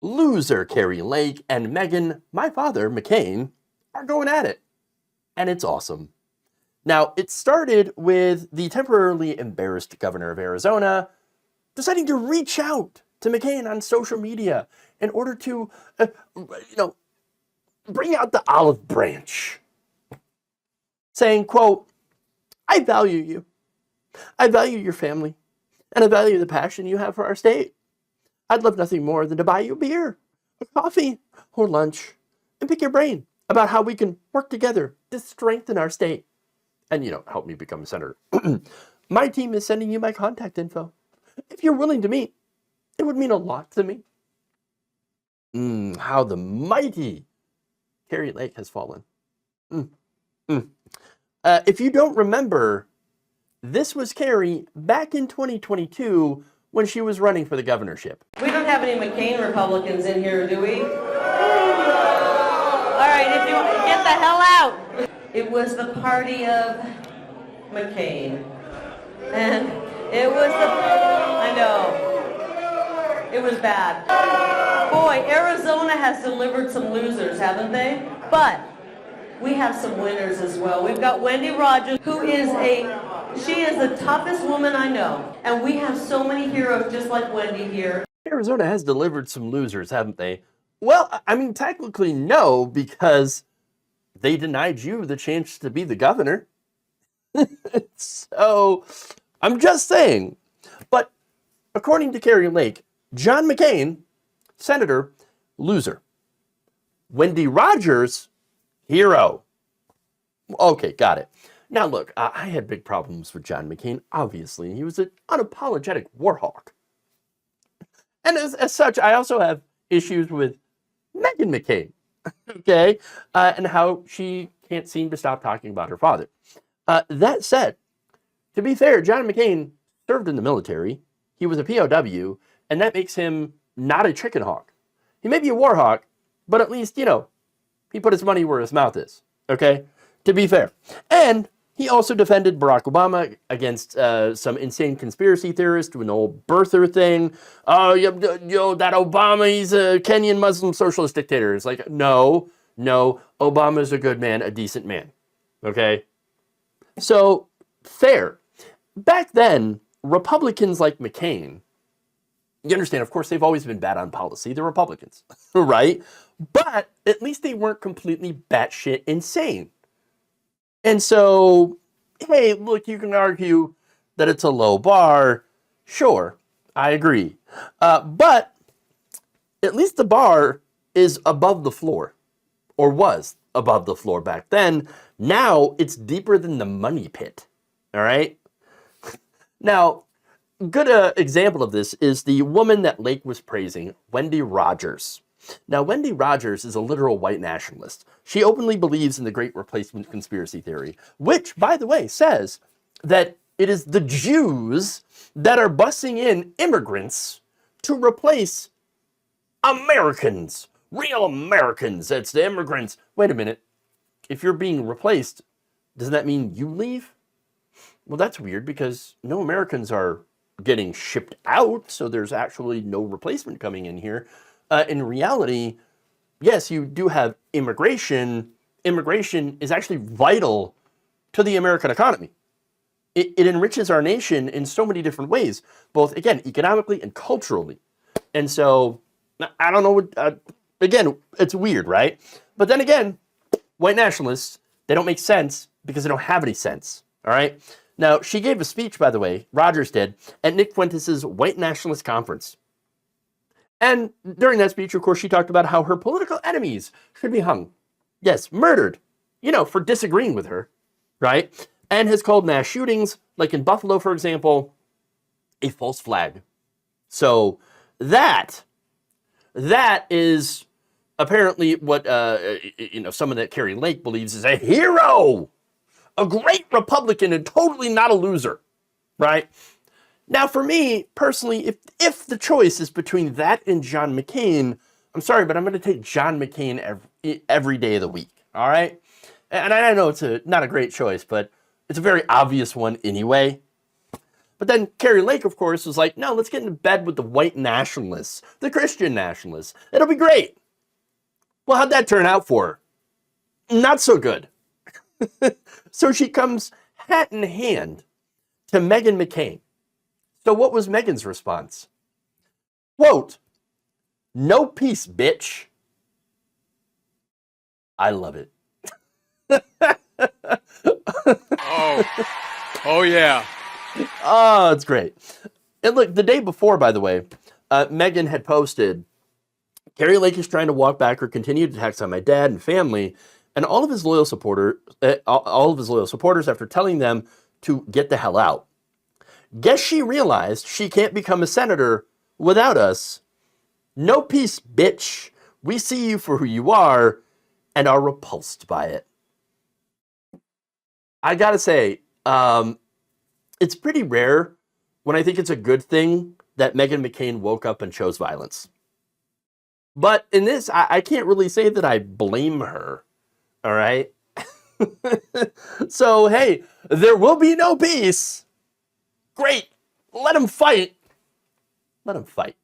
Loser Kari Lake and Meghan, my father, McCain, are going at it. And it's awesome. Now, it started with the temporarily embarrassed governor of Arizona deciding to reach out to McCain on social media in order to, bring out the olive branch. Saying, quote, I value you. I value your family. And I value the passion you have for our state. I'd love nothing more than to buy you a beer, a coffee, or lunch, and pick your brain about how we can work together to strengthen our state. And, help me become a senator. My team is sending you my contact info. If you're willing to meet, it would mean a lot to me. How the mighty Kari Lake has fallen. If you don't remember, this was Kari back in 2022 when she was running for the governorship. We don't have any McCain Republicans in here, do we? All right, if you get the hell out. It was the party of McCain. And it was I know, it was bad. Boy, Arizona has delivered some losers, haven't they? But we have some winners as well. We've got Wendy Rogers, who is she is the toughest woman I know. And we have so many heroes just like Wendy here. Arizona has delivered some losers, haven't they? Well, I mean, technically no, because they denied you the chance to be the governor. So, I'm just saying. But according to Kari Lake, John McCain, senator, loser. Wendy Rogers, hero. Okay, got it. Now look, I had big problems with John McCain, obviously. He was an unapologetic war hawk. And as such, I also have issues with Meghan McCain, okay? And how she can't seem to stop talking about her father. That said, to be fair, John McCain served in the military. He was a POW, and that makes him not a chicken hawk. He may be a war hawk, but at least, he put his money where his mouth is, okay? To be fair. And he also defended Barack Obama against some insane conspiracy theorist with an old birther thing. Oh, that Obama, he's a Kenyan Muslim socialist dictator. It's like, no, Obama's a good man, a decent man, okay? So, fair. Back then, Republicans like McCain, you understand, of course, they've always been bad on policy. They're Republicans, right? But at least they weren't completely batshit insane. And so, hey, look, you can argue that it's a low bar. Sure, I agree. But at least the bar is above the floor, or was above the floor back then. Now it's deeper than the money pit, all right? Now, a good example of this is the woman that Lake was praising, Wendy Rogers. Now, Wendy Rogers is a literal white nationalist. She openly believes in the Great Replacement conspiracy theory, which, by the way, says that it is the Jews that are busing in immigrants to replace Americans, real Americans. It's the immigrants. Wait a minute. If you're being replaced, does that mean you leave? Well, that's weird because no Americans are getting shipped out, so there's actually no replacement coming in here. In reality, yes, you do have immigration. Immigration is actually vital to the American economy. It enriches our nation in so many different ways, both, again, economically and culturally. And so, I don't know, again, it's weird, right? But then again, white nationalists, they don't make sense because they don't have any sense, all right? Now, she gave a speech, by the way, Rogers did, at Nick Fuentes' White Nationalist Conference. And during that speech, of course, she talked about how her political enemies should be hung. Yes, murdered, for disagreeing with her, right? And has called mass shootings, like in Buffalo, for example, a false flag. So that is apparently what, someone that Kari Lake believes is a hero, a great Republican and totally not a loser, right? Now, for me, personally, if the choice is between that and John McCain, I'm sorry, but I'm going to take John McCain every day of the week, all right? And I know it's not a great choice, but it's a very obvious one anyway. But then Kari Lake, of course, was like, no, let's get into bed with the white nationalists, the Christian nationalists. It'll be great. Well, how'd that turn out for her? Not so good. So she comes hat in hand to Meghan McCain. So what was Meghan's response? Quote, "No peace, bitch." I love it. Oh yeah. Oh, it's great. And look, the day before, by the way, Meghan had posted, Kari Lake is trying to walk back her continued attacks on my dad and family, and all of his loyal supporters, after telling them to get the hell out. Guess she realized she can't become a senator without us. No peace, bitch. We see you for who you are and are repulsed by it. I gotta say, it's pretty rare when I think it's a good thing that Meghan McCain woke up and chose violence. But in this, I can't really say that I blame her. All right? So, hey, there will be no peace. Great. Let them fight. Let them fight.